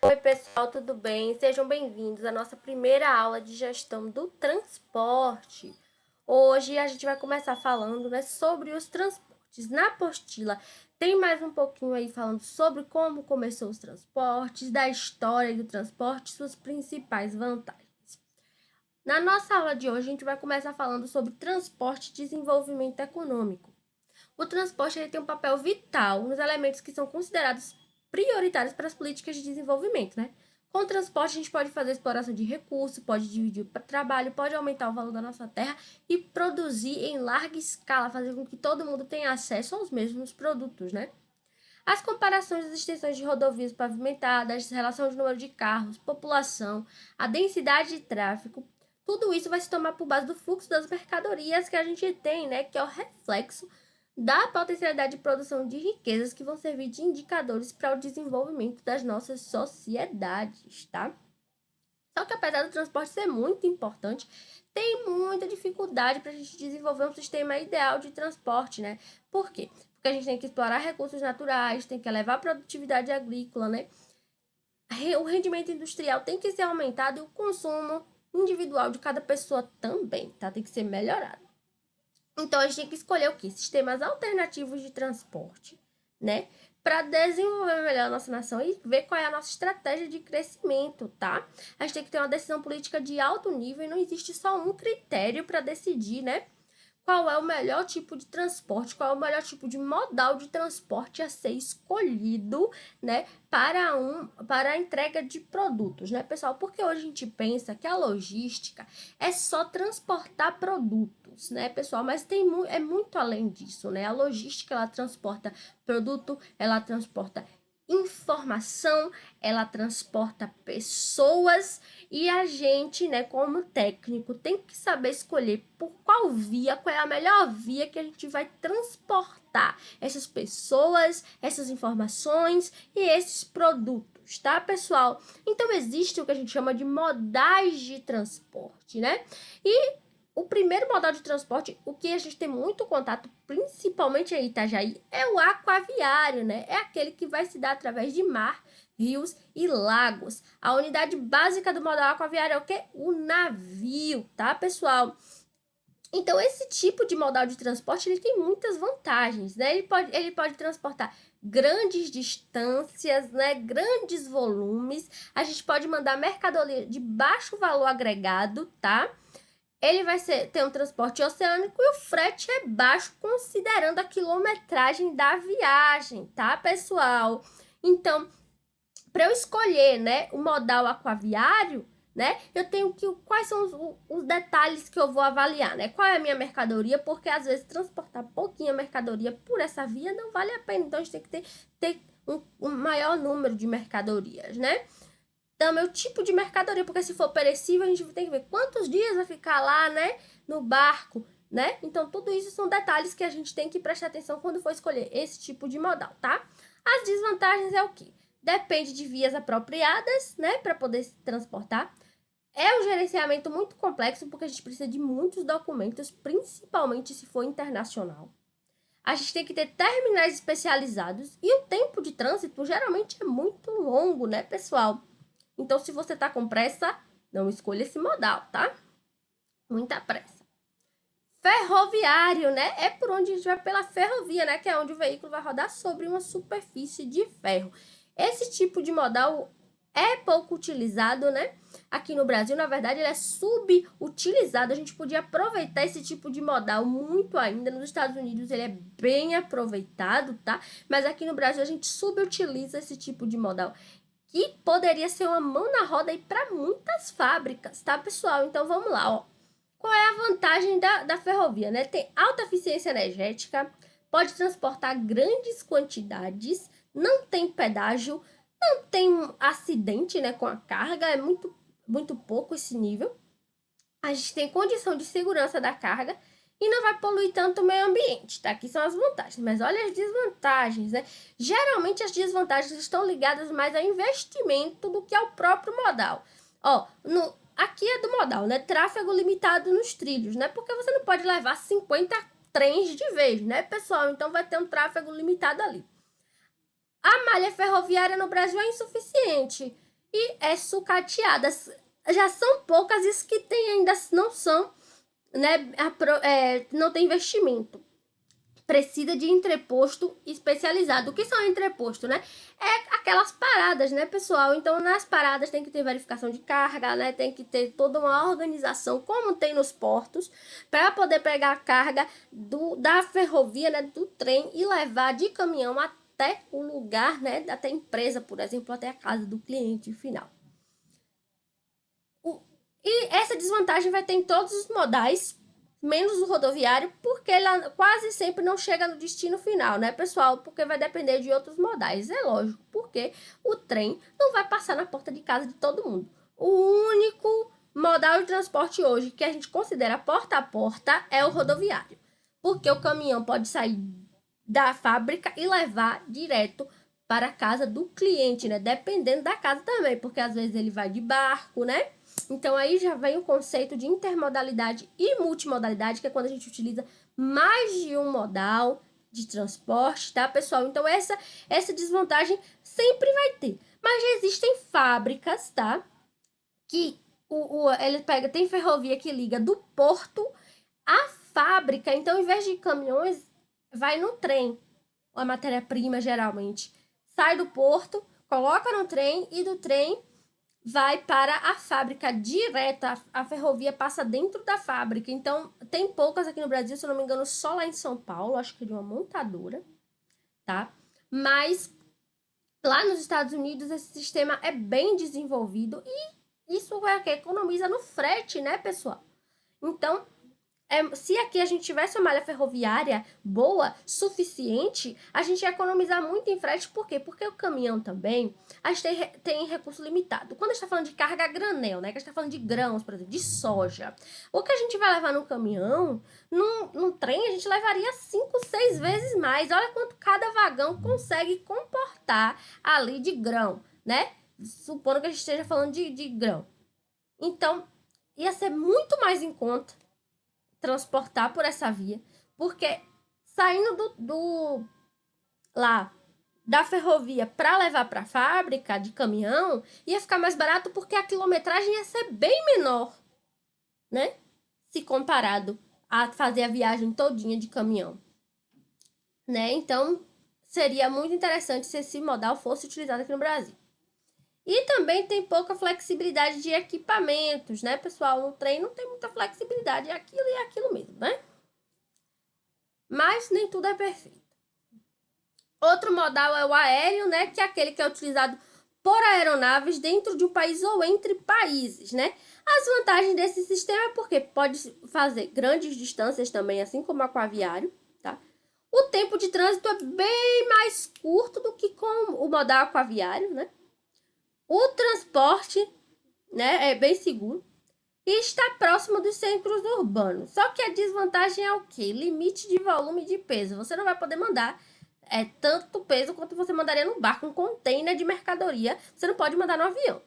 Oi, pessoal, tudo bem? Sejam bem-vindos à nossa primeira aula de gestão do transporte. Hoje a gente vai começar falando, sobre os transportes. Na apostila tem mais um pouquinho aí falando sobre como começou os transportes, da história do transporte, suas principais vantagens. Na nossa aula de hoje a gente vai começar falando sobre transporte e desenvolvimento econômico. O transporte ele tem um papel vital nos elementos que são considerados prioritários para as políticas de desenvolvimento, né? Com o transporte, a gente pode fazer exploração de recursos, pode dividir o trabalho, pode aumentar o valor da nossa terra e produzir em larga escala, fazer com que todo mundo tenha acesso aos mesmos produtos, né? As comparações das extensões de rodovias pavimentadas, relação de número de carros, população, a densidade de tráfego, tudo isso vai se tomar por base do fluxo das mercadorias que a gente tem, né? Que é o reflexo da potencialidade de produção de riquezas que vão servir de indicadores para o desenvolvimento das nossas sociedades, tá? Só que apesar do transporte ser muito importante, tem muita dificuldade para a gente desenvolver um sistema ideal de transporte, né? Por quê? Porque a gente tem que explorar recursos naturais, tem que elevar a produtividade agrícola, né? O rendimento industrial tem que ser aumentado e o consumo individual de cada pessoa também, tá? Tem que ser melhorado. Então, a gente tem que escolher o quê? Sistemas alternativos de transporte, né? Para desenvolver melhor a nossa nação e ver qual é a nossa estratégia de crescimento, tá? A gente tem que ter uma decisão política de alto nível e não existe só um critério para decidir, né? Qual é o melhor tipo de transporte, qual é o melhor tipo de modal de transporte a ser escolhido, né, para a entrega de produtos, né, pessoal? Porque hoje a gente pensa que a logística é só transportar produtos, né, pessoal? Mas é muito além disso, né? A logística, ela transporta produto, ela transporta informação, ela transporta pessoas e a gente, né, como técnico, tem que saber escolher por qual via, qual é a melhor via que a gente vai transportar essas pessoas, essas informações e esses produtos, tá, pessoal? Então, existe o que a gente chama de modais de transporte, né? E o primeiro modal de transporte, o que a gente tem muito contato, principalmente em Itajaí, é o aquaviário, né? É aquele que vai se dar através de mar, rios e lagos. A unidade básica do modal aquaviário é o quê? O navio, tá, pessoal? Então, esse tipo de modal de transporte, ele tem muitas vantagens, né? Ele pode transportar grandes distâncias, né? Grandes volumes. A gente pode mandar mercadoria de baixo valor agregado, tá? Ele vai ter um transporte oceânico e o frete é baixo, considerando a quilometragem da viagem, tá, pessoal? Então, para eu escolher, né, o modal aquaviário, né, eu tenho que quais são os detalhes que eu vou avaliar, né? Qual é a minha mercadoria? Porque às vezes transportar pouquinha mercadoria por essa via não vale a pena. Então a gente tem que ter um maior número de mercadorias, né? Também o tipo de mercadoria, porque se for perecível, a gente tem que ver quantos dias vai ficar lá, né, no barco, né? Então, tudo isso são detalhes que a gente tem que prestar atenção quando for escolher esse tipo de modal, tá? As desvantagens é o quê? Depende de vias apropriadas, né, para poder se transportar. É um gerenciamento muito complexo, porque a gente precisa de muitos documentos, principalmente se for internacional. A gente tem que ter terminais especializados e o tempo de trânsito geralmente é muito longo, né, pessoal? Então, se você tá com pressa, não escolha esse modal, tá? Muita pressa. Ferroviário, né? É por onde a gente vai pela ferrovia, né? Que é onde o veículo vai rodar sobre uma superfície de ferro. Esse tipo de modal é pouco utilizado, né? Aqui no Brasil, na verdade, ele é subutilizado. A gente podia aproveitar esse tipo de modal muito ainda. Nos Estados Unidos, ele é bem aproveitado, tá? Mas aqui no Brasil, a gente subutiliza esse tipo de modal que poderia ser uma mão na roda aí para muitas fábricas, tá, pessoal? Então vamos lá, ó. Qual é a vantagem da ferrovia, né? Tem alta eficiência energética, pode transportar grandes quantidades, não tem pedágio, não tem acidente, né, com a carga, é muito pouco esse nível. A gente tem condição de segurança da carga e não vai poluir tanto o meio ambiente, tá? Aqui são as vantagens, mas olha as desvantagens, né? Geralmente as desvantagens estão ligadas mais ao investimento do que ao próprio modal. Ó, aqui é do modal, né? Tráfego limitado nos trilhos, né? Porque você não pode levar 50 trens de vez, né, pessoal? Então vai ter um tráfego limitado ali. A malha ferroviária no Brasil é insuficiente. e é sucateada. Já são poucas as que tem ainda não são, né, não tem investimento. Precisa de entreposto especializado. O que são entreposto, né? É aquelas paradas, né, pessoal? Então, nas paradas tem que ter verificação de carga, né? Tem que ter toda uma organização, como tem nos portos, para poder pegar a carga da ferrovia, né, do trem e levar de caminhão até o lugar, né, até a empresa, por exemplo, até a casa do cliente final. E essa desvantagem vai ter em todos os modais, menos o rodoviário, porque ela quase sempre não chega no destino final, né, pessoal? Porque vai depender de outros modais, é lógico, porque o trem não vai passar na porta de casa de todo mundo. O único modal de transporte hoje que a gente considera porta a porta é o rodoviário, porque o caminhão pode sair da fábrica e levar direto para a casa do cliente, né? Dependendo da casa também, porque às vezes ele vai de barco, né? Então aí já vem o conceito de intermodalidade e multimodalidade, que é quando a gente utiliza mais de um modal de transporte, tá, pessoal? Então essa desvantagem sempre vai ter. Mas já existem fábricas, tá? Que ele pega, tem ferrovia que liga do porto à fábrica. Então, em vez de caminhões, vai no trem. A matéria-prima, geralmente, sai do porto, coloca no trem e do trem vai para a fábrica direto. A ferrovia passa dentro da fábrica. Então, tem poucas aqui no Brasil, se eu não me engano, só lá em São Paulo, acho que de uma montadora, tá? Mas lá nos Estados Unidos esse sistema é bem desenvolvido e isso é o que economiza no frete, né, pessoal? Então, se aqui a gente tivesse uma malha ferroviária boa, suficiente, a gente ia economizar muito em frete. Por quê? Porque o caminhão também, a gente tem recurso limitado. Quando a gente está falando de carga a granel, né? Que a gente está falando de grãos, por exemplo, de soja. O que a gente vai levar no caminhão, num trem, a gente levaria 5, 6 vezes mais. Olha quanto cada vagão consegue comportar ali de grão, né? Supondo que a gente esteja falando de grão. Então, ia ser muito mais em conta transportar por essa via, porque saindo lá da ferrovia para levar para a fábrica de caminhão, ia ficar mais barato porque a quilometragem ia ser bem menor, né? Se comparado a fazer a viagem todinha de caminhão, né? Então, seria muito interessante se esse modal fosse utilizado aqui no Brasil. E também tem pouca flexibilidade de equipamentos, né, pessoal? No trem não tem muita flexibilidade, é aquilo mesmo, né? Mas nem tudo é perfeito. Outro modal é o aéreo, né, que é aquele que é utilizado por aeronaves dentro de um país ou entre países, né? As vantagens desse sistema é porque pode fazer grandes distâncias também, assim como o aquaviário, tá? O tempo de trânsito é bem mais curto do que com o modal aquaviário, né? O transporte, né, é bem seguro e está próximo dos centros urbanos. Só que a desvantagem é o quê? Limite de volume de peso. Você não vai poder mandar tanto peso quanto você mandaria no barco. Um container de mercadoria, você não pode mandar no avião.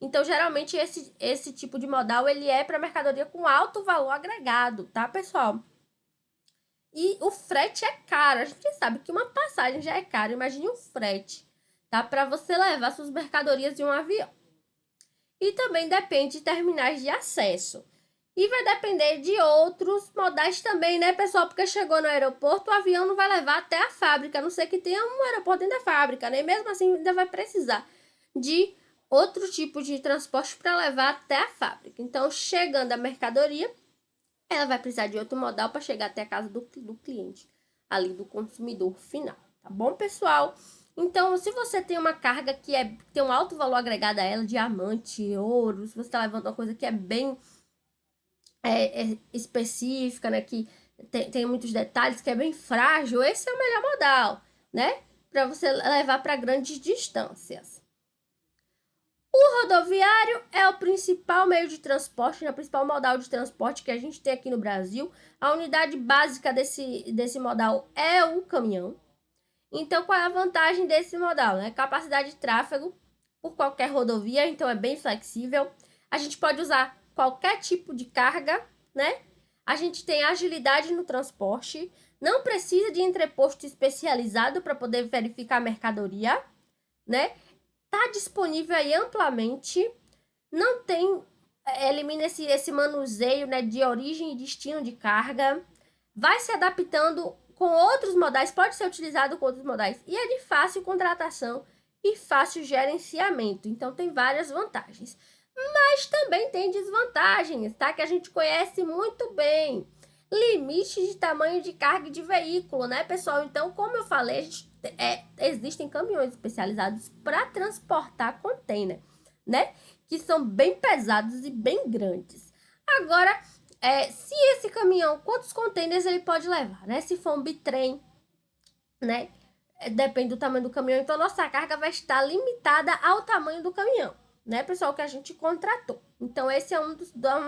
Então, geralmente, esse tipo de modal, ele é para mercadoria com alto valor agregado, tá, pessoal? E o frete é caro. A gente sabe que uma passagem já é cara. Imagine um frete, tá? Para você levar suas mercadorias em um avião. E também depende de terminais de acesso. E vai depender de outros modais também, né, pessoal? Porque chegou no aeroporto, o avião não vai levar até a fábrica, a não ser que tenha um aeroporto dentro da fábrica, né? Mesmo assim, ainda vai precisar de outro tipo de transporte para levar até a fábrica. Então, chegando a mercadoria, ela vai precisar de outro modal para chegar até a casa do cliente, ali do consumidor final. Tá bom, pessoal? Então, se você tem uma carga que tem um alto valor agregado a ela, diamante, ouro, se você está levando uma coisa que é bem específica, né, que tem muitos detalhes, que é bem frágil, esse é o melhor modal, né, para você levar para grandes distâncias. O rodoviário é o principal meio de transporte, né, o principal modal de transporte que a gente tem aqui no Brasil. A unidade básica desse modal é o caminhão. Então, qual é a vantagem desse modal, né? Capacidade de tráfego por qualquer rodovia, então é bem flexível. A gente pode usar qualquer tipo de carga, né? A gente tem agilidade no transporte, não precisa de entreposto especializado para poder verificar a mercadoria, né? tá disponível aí amplamente, não tem, elimina esse manuseio, né, de origem e destino de carga, vai se adaptando com outros modais, pode ser utilizado com outros modais, e é de fácil contratação e fácil gerenciamento, então tem várias vantagens. Mas também tem desvantagens, tá? Que a gente conhece muito bem. Limite de tamanho de carga de veículo, né, pessoal? Então, como eu falei, existem caminhões especializados para transportar container, né? Que são bem pesados e bem grandes. Agora, se esse caminhão, quantos containers ele pode levar, né? Se for um bitrem, né? Depende do tamanho do caminhão, então nossa carga vai estar limitada ao tamanho do caminhão, né, pessoal, que a gente contratou. Então, esse é uma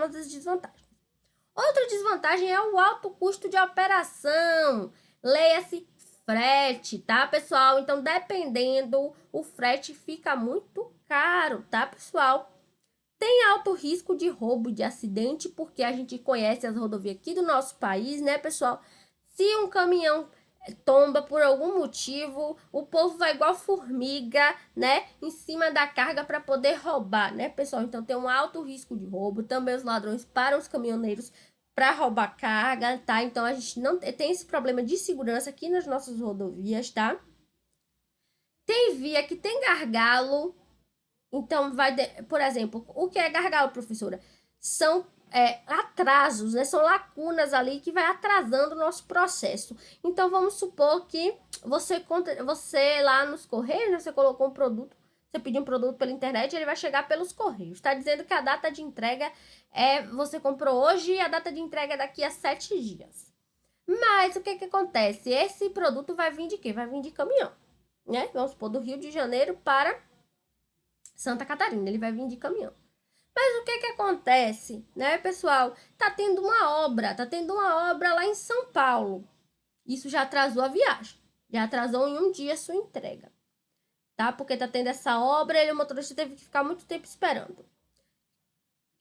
das desvantagens. Outra desvantagem é o alto custo de operação. Leia-se frete, tá, pessoal? Então, dependendo, o frete fica muito caro, tá, pessoal? Tem alto risco de roubo, de acidente, porque a gente conhece as rodovias aqui do nosso país, né, pessoal? Se um caminhão tomba por algum motivo, o povo vai igual formiga, né, em cima da carga para poder roubar, né, pessoal? Então tem um alto risco de roubo. Também os ladrões param os caminhoneiros para roubar carga, tá? Então a gente não tem esse problema de segurança aqui nas nossas rodovias, tá? Tem via que tem gargalo, então por exemplo, o que é gargalo, professora? São atrasos, né? São lacunas ali que vai atrasando o nosso processo. Então, vamos supor que você lá nos Correios, né, você colocou um produto, você pediu um produto pela internet, ele vai chegar pelos Correios. Está dizendo que a data de entrega você comprou hoje e a data de entrega é daqui a 7 dias. Mas o que acontece? Esse produto vai vir de quê? Vai vir de caminhão, né? Vamos supor, do Rio de Janeiro para Santa Catarina, ele vai vir de caminhão. Mas o que acontece, né, pessoal? Tá tendo uma obra lá em São Paulo. Isso já atrasou a viagem, já atrasou em um dia a sua entrega, tá? Porque tá tendo essa obra e o motorista teve que ficar muito tempo esperando.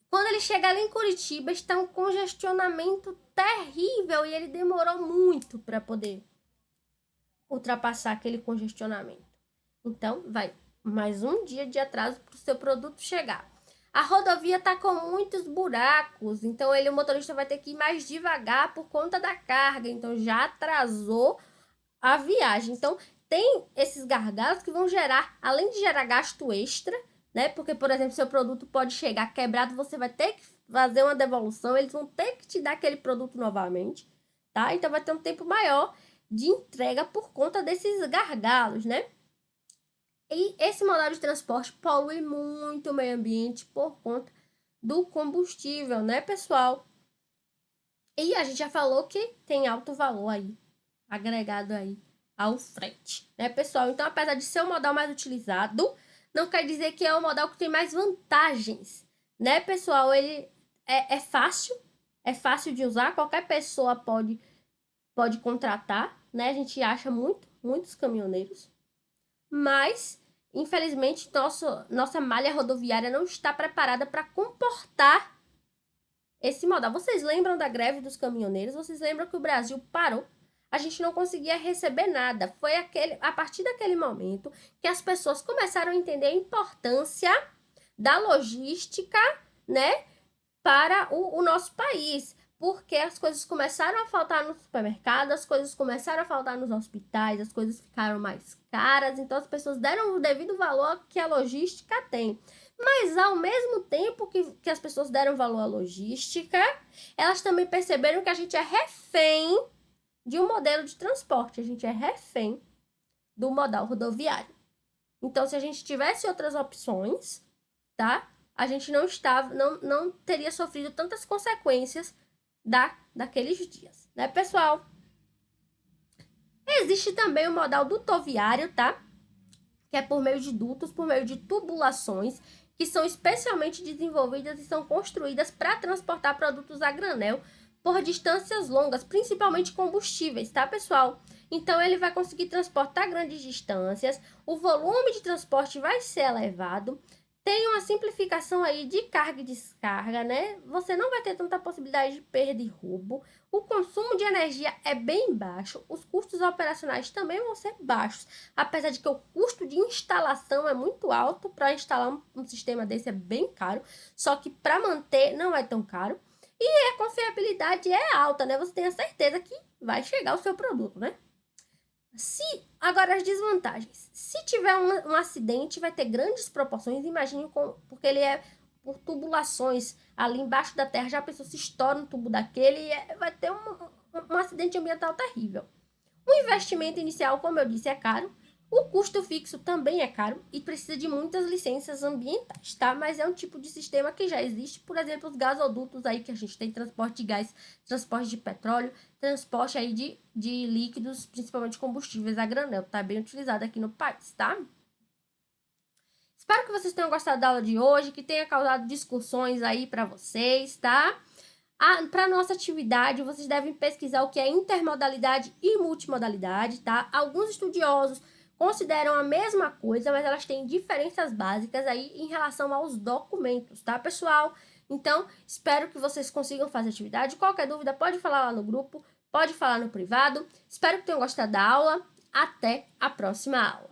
Quando ele chega ali em Curitiba, está um congestionamento terrível e ele demorou muito para poder ultrapassar aquele congestionamento. Então, vai mais um dia de atraso para o seu produto chegar. A rodovia está com muitos buracos, então o motorista vai ter que ir mais devagar por conta da carga, então já atrasou a viagem. Então, tem esses gargalos que vão gerar, além de gerar gasto extra, né? Porque, por exemplo, seu produto pode chegar quebrado, você vai ter que fazer uma devolução, eles vão ter que te dar aquele produto novamente, tá? Então, vai ter um tempo maior de entrega por conta desses gargalos, né? E esse modal de transporte polui muito o meio ambiente por conta do combustível, né, pessoal? E a gente já falou que tem alto valor aí, agregado aí ao frete, né, pessoal? Então, apesar de ser o modal mais utilizado, não quer dizer que é o modal que tem mais vantagens, né, pessoal? Ele é fácil de usar, qualquer pessoa pode contratar, né? A gente acha muitos caminhoneiros, mas infelizmente nossa malha rodoviária não está preparada para comportar esse modal. Vocês lembram da greve dos caminhoneiros? Vocês lembram que o Brasil parou? A gente não conseguia receber nada. Foi a partir daquele momento que as pessoas começaram a entender a importância da logística, né, para o nosso país. Porque as coisas começaram a faltar no supermercado, as coisas começaram a faltar nos hospitais, as coisas ficaram mais caras, então as pessoas deram o devido valor que a logística tem. Mas ao mesmo tempo que as pessoas deram valor à logística, elas também perceberam que a gente é refém de um modelo de transporte, a gente é refém do modal rodoviário. Então, se a gente tivesse outras opções, tá? A gente não teria sofrido tantas consequências daqueles dias, né, pessoal? Existe também o modal dutoviário, tá? Que é por meio de dutos, por meio de tubulações, que são especialmente desenvolvidas e são construídas para transportar produtos a granel por distâncias longas, principalmente combustíveis, tá, pessoal? Então, ele vai conseguir transportar grandes distâncias, o volume de transporte vai ser elevado, Tem uma simplificação aí de carga e descarga, né? Você não vai ter tanta possibilidade de perda e roubo. O consumo de energia é bem baixo. Os custos operacionais também vão ser baixos. Apesar de que o custo de instalação é muito alto. Para instalar um sistema desse é bem caro. Só que para manter não é tão caro. E a confiabilidade é alta, né? Você tem a certeza que vai chegar o seu produto, né? Agora as desvantagens. Se tiver um acidente, vai ter grandes proporções. Imagine porque ele é por tubulações ali embaixo da terra. Já a pessoa se estoura um tubo daquele e vai ter um acidente ambiental terrível. O investimento inicial, como eu disse, é caro. O custo fixo também é caro e precisa de muitas licenças ambientais, tá? Mas é um tipo de sistema que já existe. Por exemplo, os gasodutos aí que a gente tem, transporte de gás, transporte de petróleo, transporte aí de líquidos, principalmente combustíveis a granel. Tá bem utilizado aqui no país, tá? Espero que vocês tenham gostado da aula de hoje, que tenha causado discussões aí para vocês, tá? Para nossa atividade, vocês devem pesquisar o que é intermodalidade e multimodalidade, tá? Alguns estudiosos consideram a mesma coisa, mas elas têm diferenças básicas aí em relação aos documentos, tá, pessoal? Então, espero que vocês consigam fazer a atividade. Qualquer dúvida, pode falar lá no grupo, pode falar no privado. Espero que tenham gostado da aula. Até a próxima aula.